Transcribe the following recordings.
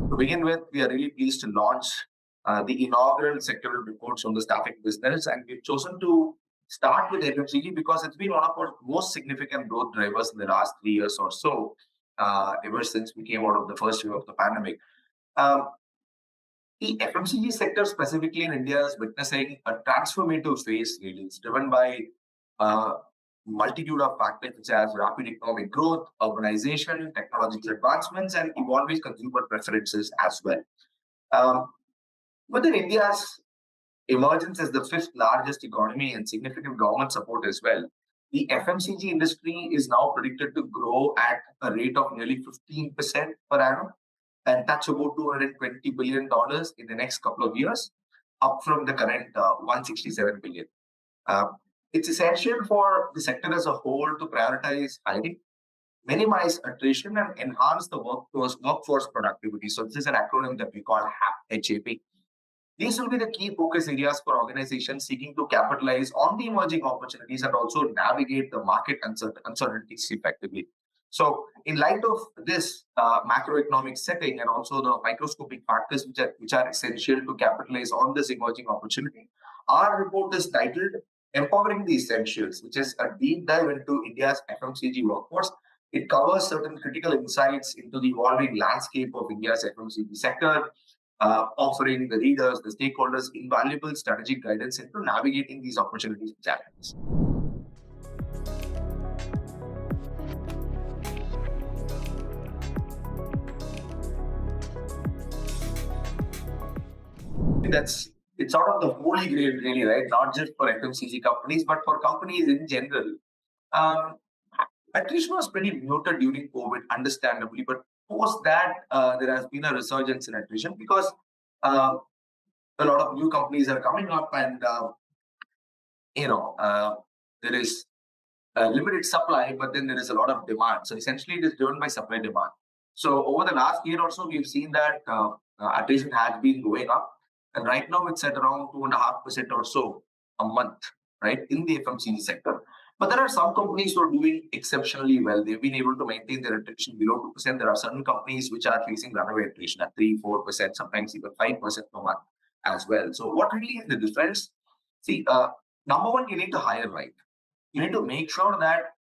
To begin with, we are really pleased to launch the inaugural sectoral reports on the staffing business, and we've chosen to start with FMCG because it's been one of our most significant growth drivers in the last 3 years or so, ever since we came out of the first wave of the pandemic. Um, the FMCG sector, specifically in India, is witnessing a transformative phase. Really, it's driven by uh, multitude of factors such as rapid economic growth, urbanization, technological advancements, and evolving consumer preferences as well. Um, within India's emergence as the fifth largest economy and significant government support as well, the FMCG industry is now predicted to grow at a rate of nearly 15% per annum and touch about $220 billion in the next couple of years, up from the current 167 billion. Uh, it's essential for the sector as a whole to prioritize hiring, minimize attrition, and enhance the workforce productivity. So this is an acronym that we call HAP. These will be the key focus areas for organizations seeking to capitalize on the emerging opportunities and also navigate the market uncertainties effectively. So, in light of this macroeconomic setting and also the microscopic factors which are essential to capitalize on this emerging opportunity, our report is titled Empowering the Essentials, which is a deep dive into India's FMCG workforce. It covers certain critical insights into the evolving landscape of India's FMCG sector, offering the readers, the stakeholders, invaluable strategic guidance into navigating these opportunities and challenges. That's it's sort of the holy grail, really, right? Not just for FMCG companies, but for companies in general. Um, Attrition was pretty muted during COVID, understandably, but post that, there has been a resurgence in attrition because uh, a lot of new companies are coming up, and you know there is a limited supply, but then there is a lot of demand. So essentially, it is driven by supply demand. So over the last year or so, we've seen that attrition has been going up, and right now it's at around 2.5% or so a month, right, in the FMCG sector. But there are some companies who are doing exceptionally well. They've been able to maintain their attrition below 2%. There are certain companies which are facing runaway attrition at 3-4%, sometimes even 5% per month as well. So what really is the difference? See, number one, you need to hire right. You need to make sure that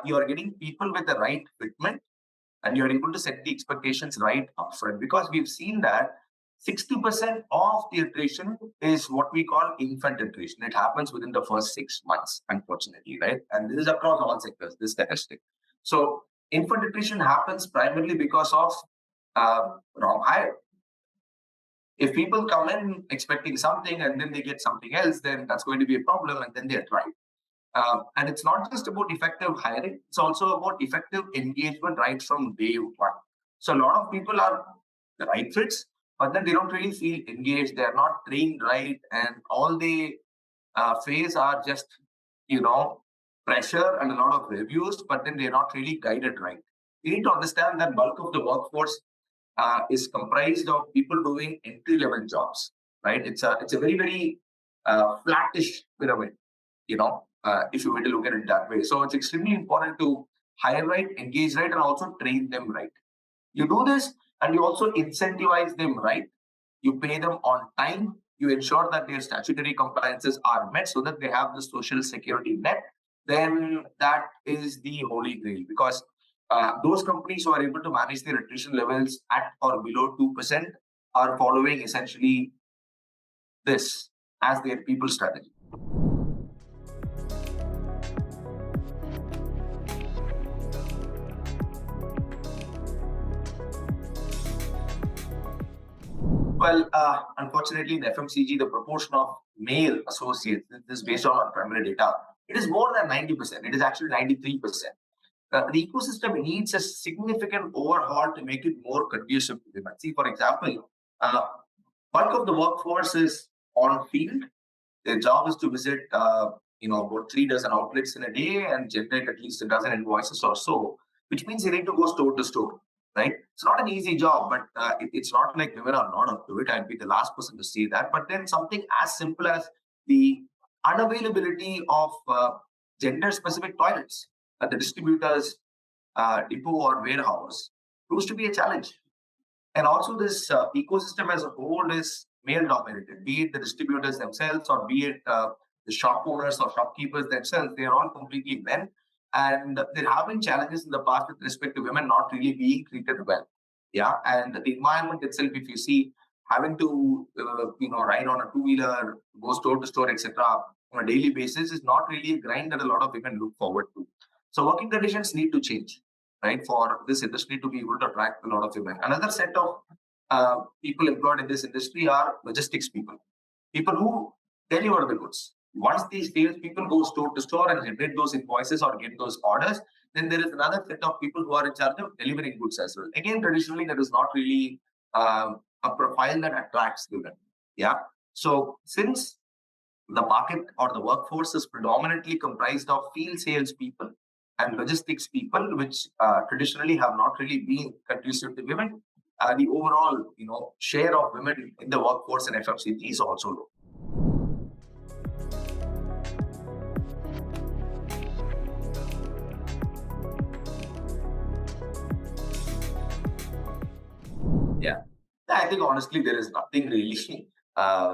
you are getting people with the right fitment and you're able to set the expectations right upfront, because we've seen that 60% of the attrition is what we call infant attrition. It happens within the first 6 months, unfortunately, right? And this is across all sectors, this statistic. So infant attrition happens primarily because of wrong hire. If people come in expecting something and then they get something else, then that's going to be a problem, and then they're tried. And it's not just about effective hiring, it's also about effective engagement right from day one. So a lot of people are the right fits, but then they don't really feel engaged. They're not trained right, and all they face are just, you know, pressure and a lot of reviews, but then they're not really guided right. You need to understand that bulk of the workforce is comprised of people doing entry level jobs, right? It's a very very flattish pyramid, if you were to look at it that way. So it's extremely important to hire right, engage right, and also train them right. You do this, and you also incentivize them right. You pay them on time. You ensure that their statutory compliances are met so that they have the social security net. Then that is the holy grail, because those companies who are able to manage their attrition levels at or below 2% are following essentially this as their people strategy. Well, unfortunately, in FMCG, the proportion of male associates, this is based on our primary data, it is more than 90%. It is actually 93%. The ecosystem needs a significant overhaul to make it more conducive to women. See, for example, bulk of the workforce is on field. Their job is to visit, about 3 dozen outlets in a day and generate at least a dozen invoices or so, which means you need to go store to store, right? It's not an easy job, but it's not like women are not up to it. I'd be the last person to say that. But then something as simple as the unavailability of gender-specific toilets at the distributor's depot or warehouse proves to be a challenge. And also this ecosystem as a whole is male dominated, be it the distributors themselves or be it the shop owners or shopkeepers themselves. They are all completely men. And there have been challenges in the past with respect to women not really being treated well. Yeah. And the environment itself, if you see, having to ride on a two-wheeler, go store to store, etc., on a daily basis is not really a grind that a lot of women look forward to. So working conditions need to change, right, for this industry to be able to attract a lot of women. Another set of people employed in this industry are logistics people, people who deliver the goods. Once these sales people go store to store and generate those invoices or get those orders, then there is another set of people who are in charge of delivering goods as well. Again, traditionally, that is not really a profile that attracts women. Yeah. So since the market or the workforce is predominantly comprised of field sales people and logistics people, which traditionally have not really been conducive to women. The overall, share of women in the workforce in FMCG is also low. Yeah. I think honestly, there is nothing really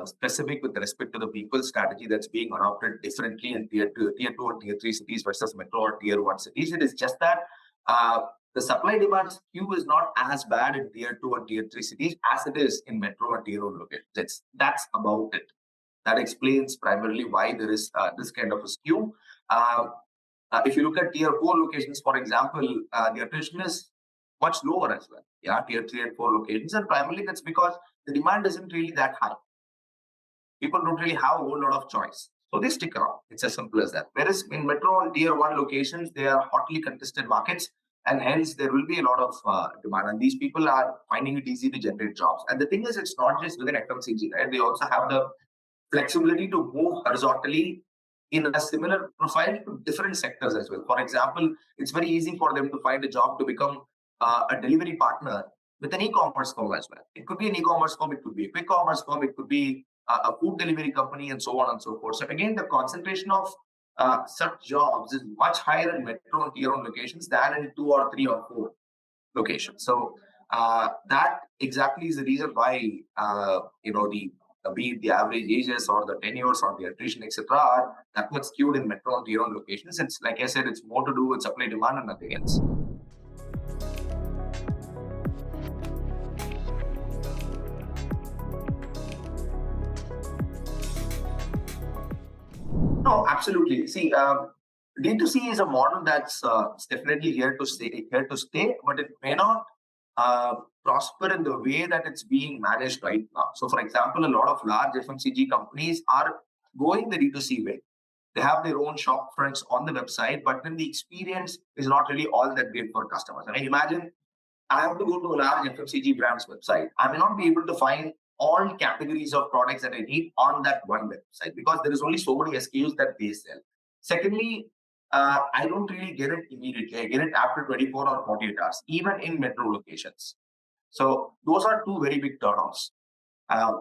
specific with respect to the people strategy that's being adopted differently in tier 2 and tier 3 cities versus metro or tier 1 cities. It is just that uh, the supply demand skew is not as bad in tier 2 and tier 3 cities as it is in metro and tier 1 locations. That's about it. That explains primarily why there is this kind of a skew. Uh, if you look at tier 4 locations, for example, the attrition is much lower as well. Yeah, tier 3 and 4 locations. And primarily that's because the demand isn't really that high. People don't really have a whole lot of choice. So they stick around. It's as simple as that. Whereas in metro and tier 1 locations, they are hotly contested markets. And hence, there will be a lot of demand. And these people are finding it easy to generate jobs. And the thing is, it's not just within FMCG, right? They also have the flexibility to move horizontally in a similar profile to different sectors as well. For example, it's very easy for them to find a job to become a delivery partner with an e-commerce firm as well. It could be an e-commerce firm, it could be a quick commerce firm, it could be a food delivery company, and so on and so forth. So again, the concentration of such jobs is much higher in metro and tier 1 locations than in 2 or 3 or 4 locations. So that exactly is the reason why the be it the average ages or the tenures or the attrition, etc., are that much skewed in metro and tier 1 locations. It's like I said, it's more to do with supply demand and nothing else. No, absolutely. See, D2C is a model that's definitely here to stay, but it may not prosper in the way that it's being managed right now. So, for example, a lot of large FMCG companies are going the D2C way. They have their own shop fronts on the website, but then the experience is not really all that great for customers. I mean, imagine I have to go to a large FMCG brand's website. I may not be able to find all categories of products that I need on that one website because there is only so many SKUs that they sell. Secondly, I don't really get it immediately. I get it after 24 or 48 hours, even in metro locations. So those are two very big turnoffs. Uh,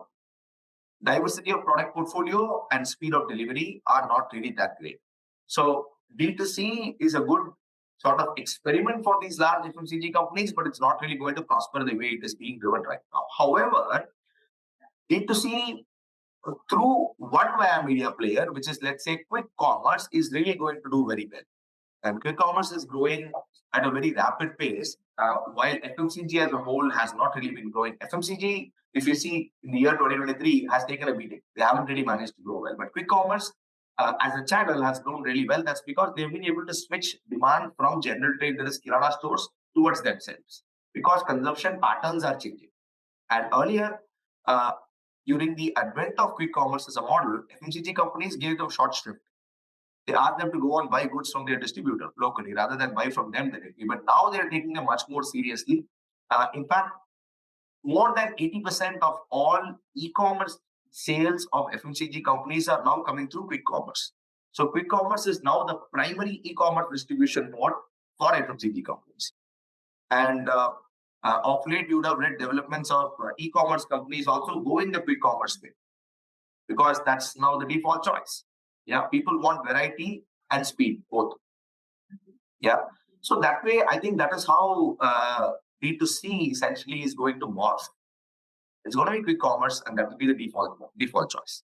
Diversity of product portfolio and speed of delivery are not really that great. So D2C is a good sort of experiment for these large FMCG companies, but it's not really going to prosper the way it is being driven right now. However, D2C through one via media player, which is let's say quick commerce, is really going to do very well. And quick commerce is growing at a very rapid pace, while FMCG as a whole has not really been growing. FMCG, if you see in the year 2023, has taken a beating. They haven't really managed to grow well. But quick commerce as a channel has grown really well. That's because they've been able to switch demand from general trade, that is Kirana stores, towards themselves because consumption patterns are changing. And earlier, uh, during the advent of quick commerce as a model, FMCG companies gave them short shrift. They ask them to go and buy goods from their distributor locally rather than buy from them directly. But now they're taking them much more seriously. In fact, more than 80% of all e-commerce sales of FMCG companies are now coming through quick commerce. So quick commerce is now the primary e-commerce distribution mode for FMCG companies. And of late, you would have read developments of e-commerce companies also going the quick commerce way because that's now the default choice. Yeah, people want variety and speed, both. Yeah. So that way, I think that is how D2C essentially is going to morph. It's going to be quick commerce, and that will be the default choice.